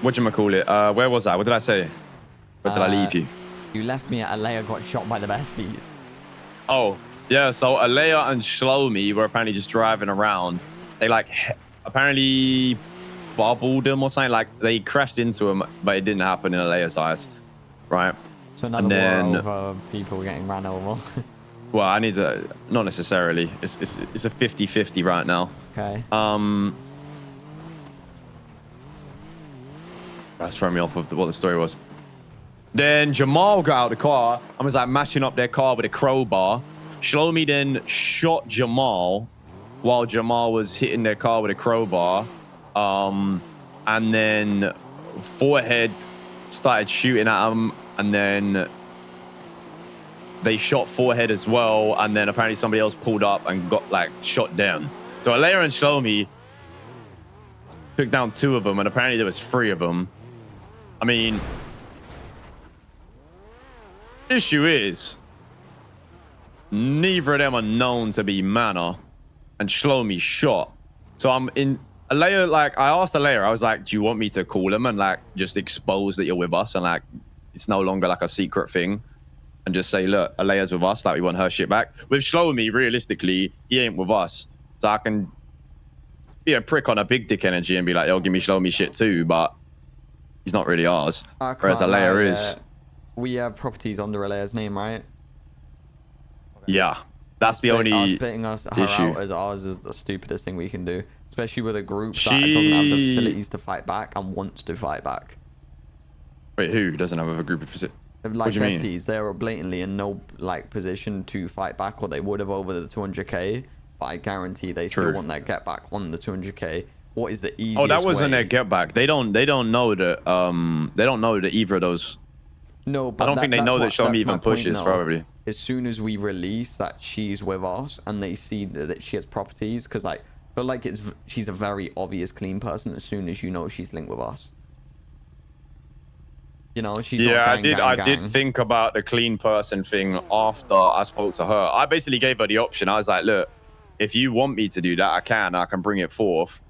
whatchamacallit, where was I? What did I say? Where did I leave you? You left me at Alea got shot by the besties. Oh, yeah. So Alea and Shlomi were apparently just driving around. They like apparently bubbled him or something. Like they crashed into him, but it didn't happen in Alea's eyes, right? So another war over people getting ran over. Well, I need to, not necessarily. It's a 50-50 right now. Okay. That's throwing me off of what the story was. Then Jamal got out of the car and was like mashing up their car with a crowbar. Shlomi then shot Jamal while Jamal was hitting their car with a crowbar. And then Forehead started shooting at him, and then they shot Forehead as well, and then apparently somebody else pulled up and got like shot down. So Alea and Shlomi took down 2 of them, and apparently there was 3 of them. I mean, issue is neither of them are known to be Mana, and Shlomi shot. So I'm in Alea, like I asked Alea, I was like, do you want me to call him and like just expose that you're with us, and like it's no longer like a secret thing, and just say, look, Alea's with us, like we want her shit back. With Shlomi, realistically, he ain't with us, so I can be a prick on a big dick energy and be like, yo, give me Shlomi shit too, but he's not really ours. Whereas Alea is. We have properties under Alea's name, right? Yeah, that's the only splitting her issue. out as ours is the stupidest thing we can do, especially with a group that doesn't have the facilities to fight back and wants to fight back. Wait, who doesn't have a group of facilities? Like besties, they're blatantly in no like position to fight back, or they would have over the 200k. But I guarantee they still want their get back on the 200k. What is the easiest way? Oh, that wasn't their get back. They don't know that they don't know that either of those. No, but I don't think they know that Shlomi even pushes probably. As soon as we release that she's with us and they see that she has properties, because like, but like she's a very obvious clean person as soon as you know she's linked with us. You know, she's I did think about the clean person thing after I spoke to her. I basically gave her the option. I was like, look, if you want me to do that, I can bring it forth,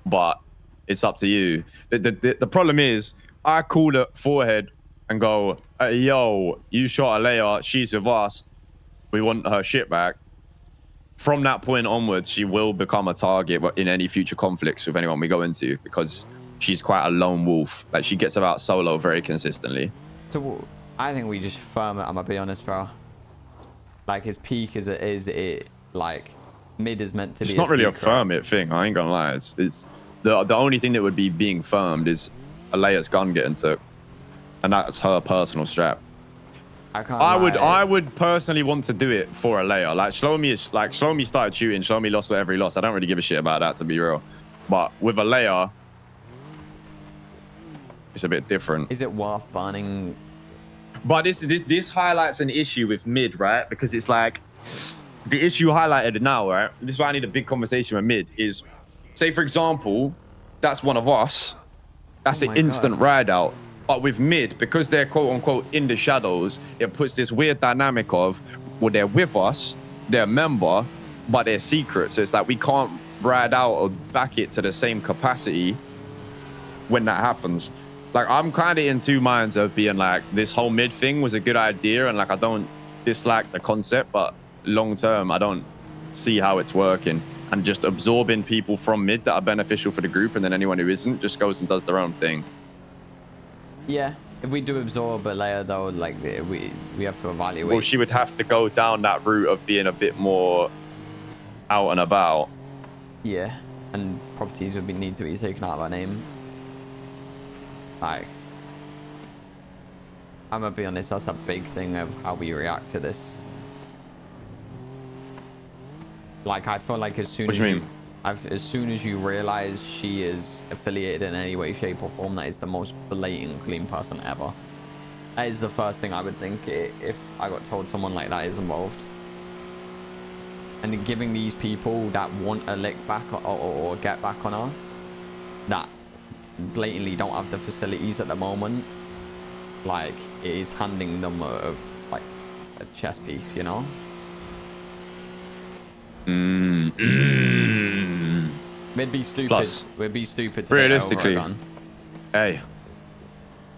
but it's up to you. The problem is, I call her Forehead and go, hey, yo, you shot Alea, she's with us, we want her shit back. From that point onwards, she will become a target in any future conflicts with anyone we go into, because she's quite a lone wolf. Like, she gets about solo very consistently. So I think we just firm it, I'm gonna be honest, bro. Like, his peak is like mid is meant to be. It's not really a firm it thing, I ain't gonna lie. It's the only thing that would be being firmed is Alea's gun getting took, and that's her personal strap. I would personally want to do it for Alea. Like Shlomi started shooting, Shlomi lost whatever he lost. I don't really give a shit about that, to be real. But with Alea, it's a bit different. Is it worth banning? But this highlights an issue with mid, right? Because it's like the issue highlighted now, right? This is why I need a big conversation with mid. Is, say for example, that's one of us. That's an instant ride out. But with mid, because they're quote unquote in the shadows, it puts this weird dynamic of, well, they're with us, they're a member, but they're secret. So it's like we can't ride out or back it to the same capacity when that happens. Like, I'm kind of in 2 minds of being like, this whole mid thing was a good idea, and like I don't dislike the concept, but long term I don't see how it's working, and just absorbing people from mid that are beneficial for the group, and then anyone who isn't just goes and does their own thing. Yeah, if we do absorb Alea though, like we have to evaluate. Well, she would have to go down that route of being a bit more out and about. Yeah, and properties would need to be taken out of our name. Like, I'm gonna be honest, that's a big thing of how we react to this. Like, I feel like as soon as you realize she is affiliated in any way, shape, or form, that is the most blatant clean person ever. That is the first thing I would think if I got told someone like that is involved. And giving these people that want a lick back or get back on us, that blatantly don't have the facilities at the moment, like, it is handing them like a chess piece, you know? We'd be stupid. Plus, we'd be stupid to realistically, hey,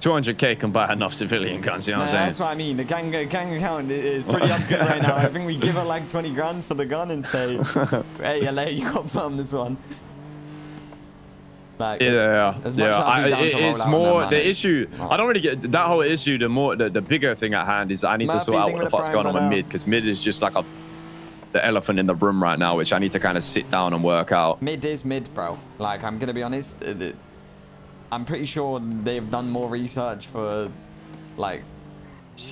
200k can buy enough civilian guns, you know what I'm saying? That's what I mean. The gang account is pretty up good right now. I think we give it like 20 grand for the gun and say, hey, LA, you got from this one. Like, yeah. It's more the issue. Not. I don't really get that whole issue. The bigger thing at hand is I need to sort out what the fuck's going on with mid, because mid is just like the elephant in the room right now, which I need to kind of sit down and work out. Mid is mid, bro. Like, I'm gonna be honest. I'm pretty sure they've done more research for, like.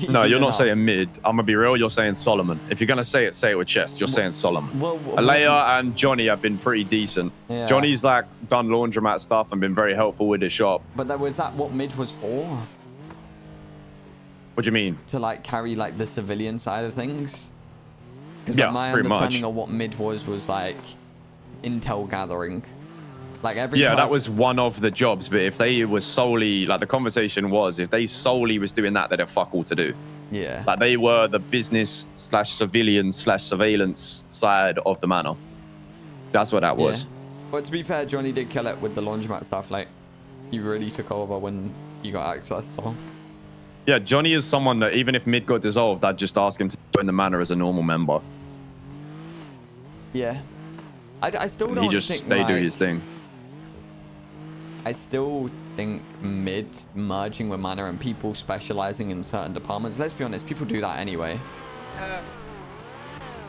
No, you're not saying mid. I'm gonna be real. You're saying Solomon. If you're gonna say it with chest. You're saying Solomon. Alea and Johnny have been pretty decent. Yeah. Johnny's like done laundromat stuff and been very helpful with his shop. But was that what mid was for? What do you mean? To like carry like the civilian side of things. Because yeah, my understanding of what mid was like intel gathering. Like that was one of the jobs, but if they was solely, like the conversation was, if they solely was doing that, they'd have fuck all to do. Yeah. Like they were the business / civilian / surveillance side of the manor. That's what that was. Yeah. But to be fair, Johnny did kill it with the laundromat stuff. Like, he really took over when he got access, so. Yeah, Johnny is someone that even if mid got dissolved, I'd just ask him to join the manor as a normal member. Yeah. I still don't think, he just stay do his thing. I still think mid merging with manor and people specializing in certain departments. Let's be honest, people do that anyway.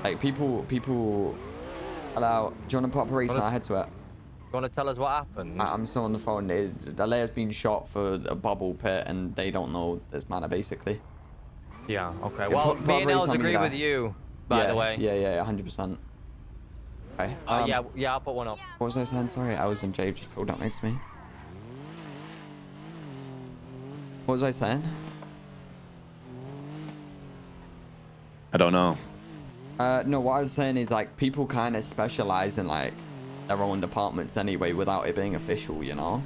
Like people allow. Do you want to pop a race? I head to it. You want to tell us what happened? I'm still on the phone. Alea's been shot for a bubble pit, and they don't know this manor basically. Yeah. Okay. Well, me and Els agree with you. By the way. Yeah. 100%. Okay. Yeah. I'll put one up. What was I saying? Sorry, I was in Jave just pulled up next to me. What was I saying? I don't know. No, what I was saying is like people kind of specialize in like their own departments anyway without it being official, you know?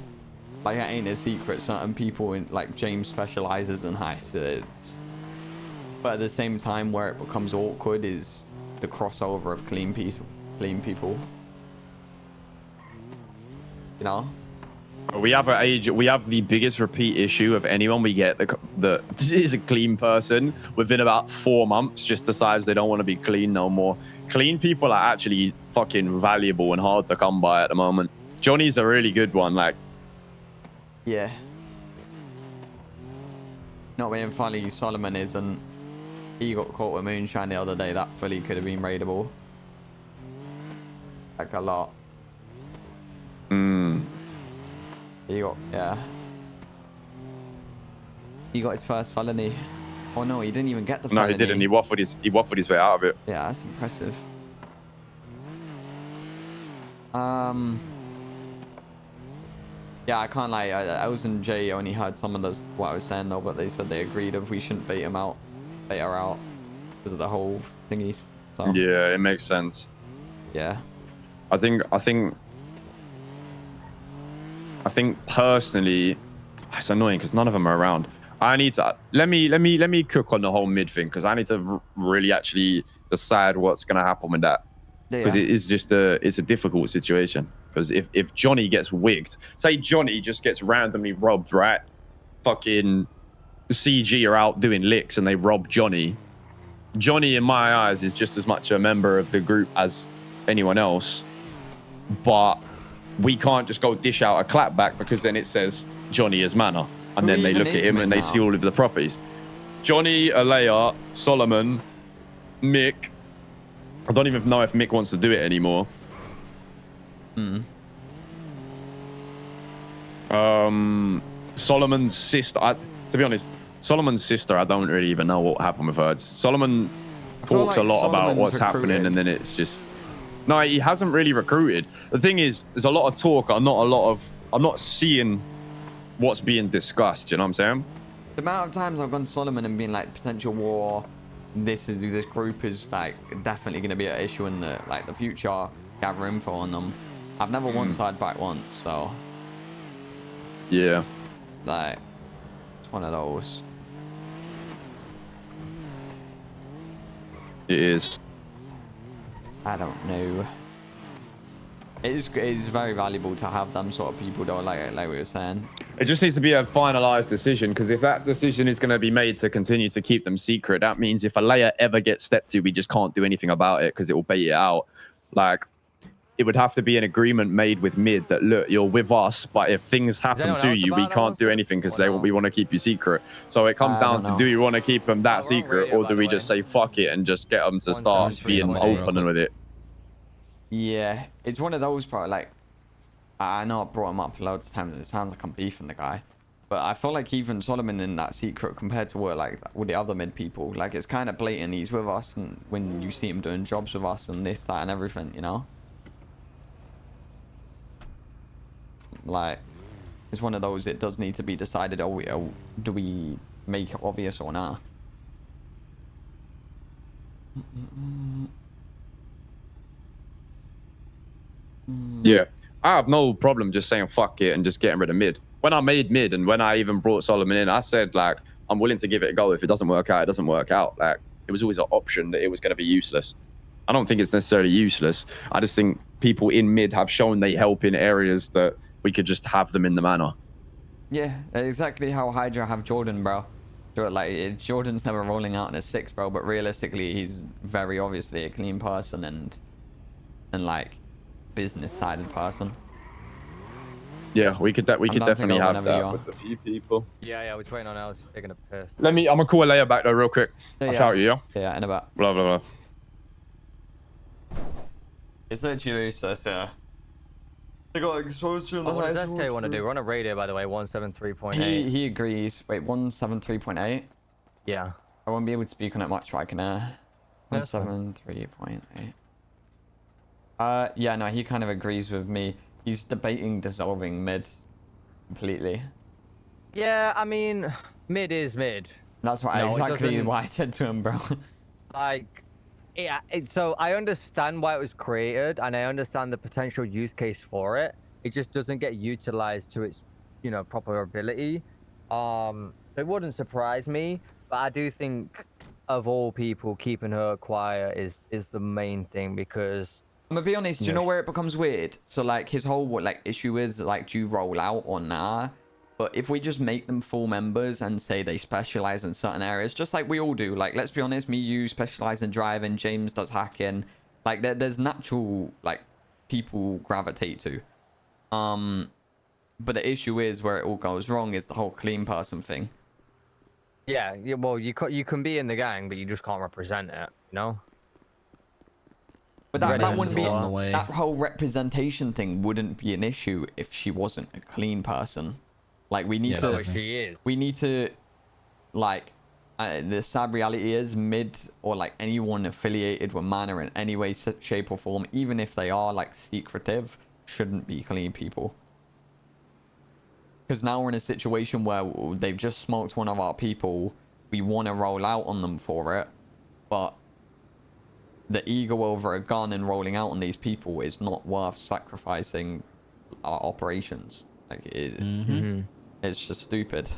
Like it ain't a secret. Certain people in like James specializes in heists. But at the same time where it becomes awkward is the crossover of clean people. You know? We have the biggest repeat issue of anyone we get that is a clean person within about 4 months just decides they don't want to be clean no more. Clean people are actually fucking valuable and hard to come by at the moment. Johnny's a really good one, like. Yeah. Not being funny, Solomon isn't. He got caught with moonshine the other day. That fully could have been raidable. Like a lot. He got his first felony. Oh no, he didn't even get the felony. No, he didn't. He waffled his way out of it. Yeah, that's impressive. Yeah, I can't lie. I was in J only heard some of those what I was saying though, but they said they agreed if we shouldn't bait her out because of the whole thingy. So. Yeah, it makes sense. Yeah. I think personally, it's annoying because none of them are around. I need to let me cook on the whole mid thing because I need to really actually decide what's gonna happen with that because it is just it's a difficult situation because if Johnny gets wigged, say Johnny just gets randomly robbed, right? Fucking CG are out doing licks and they rob Johnny. Johnny in my eyes is just as much a member of the group as anyone else, but we can't just go dish out a clapback because then it says Johnny is manor. And then they look at him and they see all of the properties. Johnny, Alea, Solomon, Mick. I don't even know if Mick wants to do it anymore. Solomon's sister. To be honest, Solomon's sister, I don't really even know what happened with her. Solomon talks a lot about what's happening and then it's just... No, he hasn't really recruited. The thing is, there's a lot of talk and not a lot of... I'm not seeing what's being discussed, you know what I'm saying? The amount of times I've gone to Solomon and been like potential war, this group is like definitely going to be an issue in the future. Gather info on them. I've never once side back once, so yeah, like it's one of those. It is. I don't know. It is very valuable to have them sort of people though, like we were saying. It just needs to be a finalized decision, because if that decision is going to be made to continue to keep them secret, that means if a layer ever gets stepped to, we just can't do anything about it because it will bait it out. Like, it would have to be an agreement made with mid that, look, you're with us, but if things happen to you, we can't do anything because we want to keep you secret. So it comes down to, do you want to keep them that secret, or do we just say fuck it and just get them to start being open with it? Yeah, it's one of those, bro. Like, I know I brought him up loads of times, and it sounds like I'm beefing the guy, but I feel like even Solomon in that secret compared to what, like, with the other mid people, like, it's kind of blatant. He's with us, and when you see him doing jobs with us and this, that, and everything, you know. Like, it's one of those, it does need to be decided, do we make it obvious or not? Yeah, I have no problem just saying fuck it and just getting rid of mid. When I made mid and when I even brought Solomon in, I said, like, I'm willing to give it a go. If it doesn't work out, it doesn't work out. Like, it was always an option that it was going to be useless. I don't think it's necessarily useless. I just think people in mid have shown they help in areas that we could just have them in the manor. Yeah, exactly how Hydra have Jordan, bro. Like, Jordan's never rolling out in a 6, bro, but realistically, he's very obviously a clean person and like, business-sided person. Yeah, we could definitely have that with a few people. Yeah, we're waiting on Alice. He's taking a piss. I'm gonna call a layer back though real quick. I'll shout you, yeah? Yeah, in about. Blah, blah, blah. It's literally useless, yeah. They got exposed to the what does SK want to do? We're on a radio, by the way, 173.8. He agrees. Wait, 173.8? Yeah. I won't be able to speak on it much, but I can, 173.8. Yeah, no, he kind of agrees with me. He's debating dissolving mid completely. Yeah, I mean, mid is mid. That's what exactly what I said to him, bro. Like, yeah, so I understand why it was created, and I understand the potential use case for it. It just doesn't get utilized to its, you know, proper ability. It wouldn't surprise me, but I do think of all people, keeping her quiet is the main thing, because I'm gonna be honest, do you know where it becomes weird? So, like, his whole issue is, like, do you roll out or nah? But if we just make them full members and say they specialize in certain areas, just like we all do, like, let's be honest, me, you specialize in driving, James does hacking, like, there's natural, like, people gravitate to. But the issue is where it all goes wrong is the whole clean person thing. Yeah, well, you can be in the gang, but you just can't represent it, you know? But that wouldn't be that whole representation thing wouldn't be an issue if she wasn't a clean person. Like, we need to. She is. We need to, like, the sad reality is mid or like anyone affiliated with Manor in any way, shape, or form, even if they are like secretive, shouldn't be clean people. Because now we're in a situation where they've just smoked one of our people. We want to roll out on them for it, but the ego over a gun and rolling out on these people is not worth sacrificing our operations. Like, it's just stupid.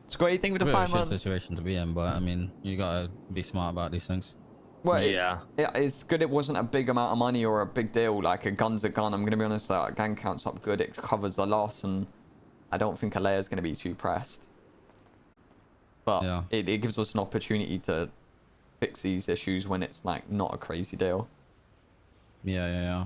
Scotty, think with the 5 months situation to be in, but I mean, you gotta be smart about these things. Well, yeah, it's good it wasn't a big amount of money or a big deal. Like, a gun's a gun. I'm gonna be honest, that gang count's up good. It covers the loss, and I don't think Alea's gonna be too pressed. But yeah, it gives us an opportunity to fix these issues when it's like not a crazy deal. Yeah.